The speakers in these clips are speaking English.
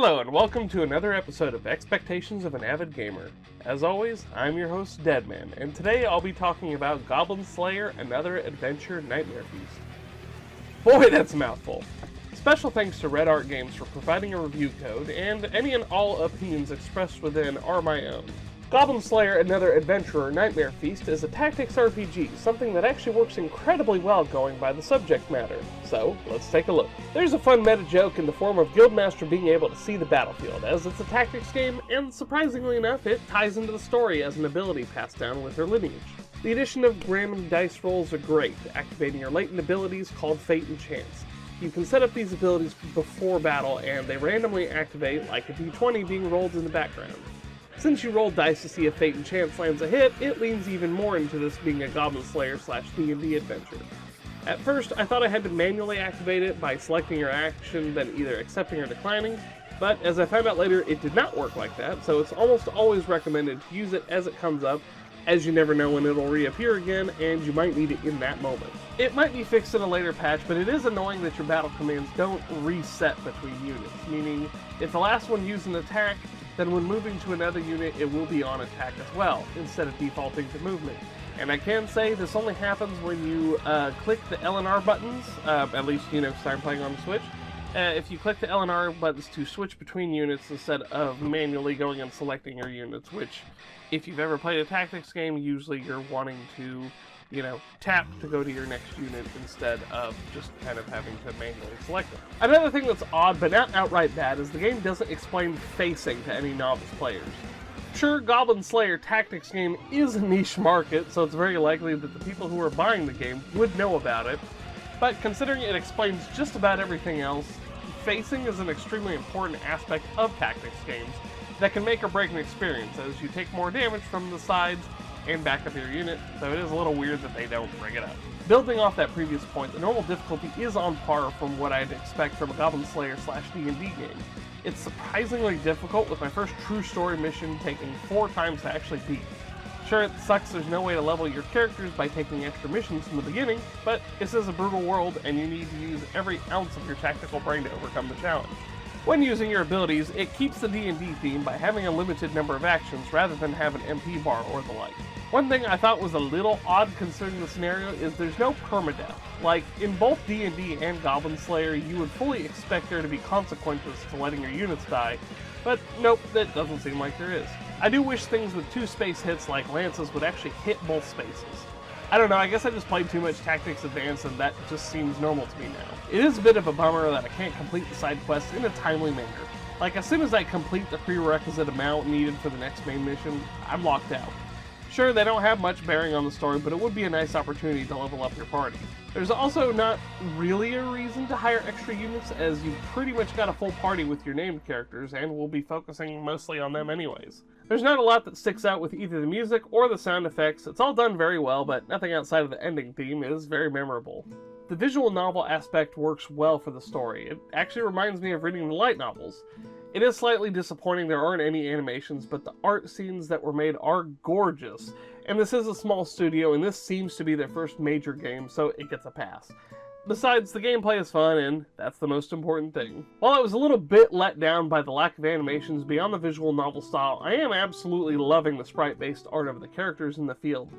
Hello and welcome to another episode of Expectations of an Avid Gamer. As always, I'm your host DEDMan, and today I'll be talking about Goblin Slayer, Another Adventure Nightmare Feast. Boy, that's a mouthful. Special thanks to Red Art Games for providing a review code, and any and all opinions expressed within are my own. Goblin Slayer, Another Adventure Nightmare Feast is a tactics RPG, something that actually works incredibly well going by the subject matter. So, let's take a look. There's a fun meta joke in the form of Guildmaster being able to see the battlefield, as it's a tactics game, and surprisingly enough, it ties into the story as an ability passed down with her lineage. The addition of random dice rolls are great, activating your latent abilities called Fate and Chance. You can set up these abilities before battle, and they randomly activate like a d20 being rolled in the background. Since you roll dice to see if Fate and Chance lands a hit, it leans even more into this being a Goblin Slayer / D&D adventure. At first, I thought I had to manually activate it by selecting your action, then either accepting or declining, but as I found out later, it did not work like that, so it's almost always recommended to use it as it comes up, as you never know when it'll reappear again, and you might need it in that moment. It might be fixed in a later patch, but it is annoying that your battle commands don't reset between units, meaning if the last one used an attack, then when moving to another unit, it will be on attack as well, instead of defaulting to movement. And I can say this only happens when you click the L and R buttons, at least, because I'm playing on the Switch. If you click the L and R buttons to switch between units instead of manually going and selecting your units, which, if you've ever played a tactics game, usually you're wanting to, tap to go to your next unit instead of just kind of having to manually select them. Another thing that's odd, but not outright bad, is the game doesn't explain facing to any novice players. Sure, Goblin Slayer tactics game is a niche market, so it's very likely that the people who are buying the game would know about it, but considering it explains just about everything else, facing is an extremely important aspect of tactics games that can make or break an experience, as you take more damage from the sides and back of your unit, so it is a little weird that they don't bring it up. Building off that previous point, the normal difficulty is on par from what I'd expect from a Goblin Slayer / D&D game. It's surprisingly difficult, with my first true story mission taking 4 times to actually beat. Sure, it sucks there's no way to level your characters by taking extra missions from the beginning, but this is a brutal world and you need to use every ounce of your tactical brain to overcome the challenge. When using your abilities, it keeps the D&D theme by having a limited number of actions rather than have an MP bar or the like. One thing I thought was a little odd considering the scenario is there's no permadeath. Like, in both D&D and Goblin Slayer, you would fully expect there to be consequences to letting your units die, but nope, that doesn't seem like there is. I do wish things with 2 space hits like lances would actually hit both spaces. I don't know, I guess I just played too much Tactics Advance and that just seems normal to me now. It is a bit of a bummer that I can't complete the side quests in a timely manner. Like, as soon as I complete the prerequisite amount needed for the next main mission, I'm locked out. Sure, they don't have much bearing on the story, but it would be a nice opportunity to level up your party. There's also not really a reason to hire extra units, as you've pretty much got a full party with your named characters, and we'll be focusing mostly on them anyways. There's not a lot that sticks out with either the music or the sound effects. It's all done very well, but nothing outside of the ending theme is very memorable. The visual novel aspect works well for the story. It actually reminds me of reading the light novels. It is slightly disappointing there aren't any animations, but the art scenes that were made are gorgeous. And this is a small studio, and this seems to be their first major game, so it gets a pass. Besides, the gameplay is fun, and that's the most important thing. While I was a little bit let down by the lack of animations beyond the visual novel style, I am absolutely loving the sprite-based art of the characters in the field.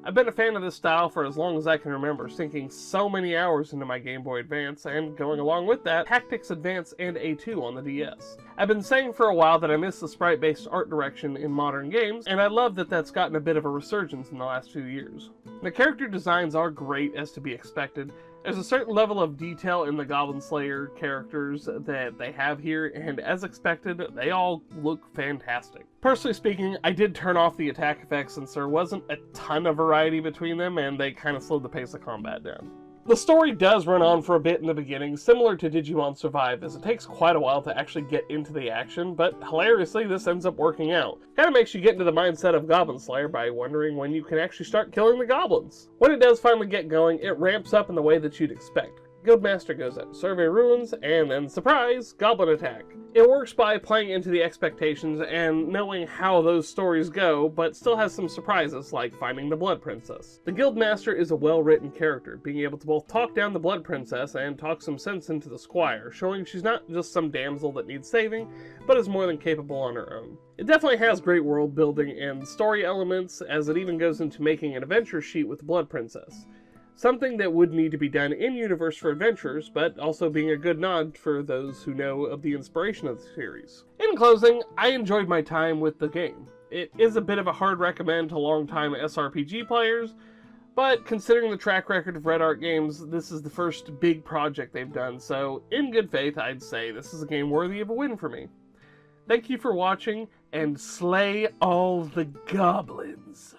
I've been a fan of this style for as long as I can remember, sinking so many hours into my Game Boy Advance, and going along with that, Tactics Advance and A2 on the DS. I've been saying for a while that I miss the sprite-based art direction in modern games, and I love that that's gotten a bit of a resurgence in the last few years. The character designs are great, as to be expected. There's a certain level of detail in the Goblin Slayer characters that they have here, and as expected, they all look fantastic. Personally speaking, I did turn off the attack effects since there wasn't a ton of variety between them, and they kind of slowed the pace of combat down. The story does run on for a bit in the beginning, similar to Digimon Survive, as it takes quite a while to actually get into the action, but hilariously this ends up working out. Kinda makes you get into the mindset of Goblin Slayer by wondering when you can actually start killing the goblins. When it does finally get going, it ramps up in the way that you'd expect. Guildmaster goes out to survey ruins, and then surprise, goblin attack. It works by playing into the expectations and knowing how those stories go, but still has some surprises like finding the Blood Princess. The Guildmaster is a well-written character, being able to both talk down the Blood Princess and talk some sense into the Squire, showing she's not just some damsel that needs saving, but is more than capable on her own. It definitely has great world building and story elements, as it even goes into making an adventure sheet with the Blood Princess. Something that would need to be done in-universe for adventures, but also being a good nod for those who know of the inspiration of the series. In closing, I enjoyed my time with the game. It is a bit of a hard recommend to long-time SRPG players, but considering the track record of Red Art Games, this is the first big project they've done, so in good faith, I'd say this is a game worthy of a win for me. Thank you for watching, and slay all the goblins!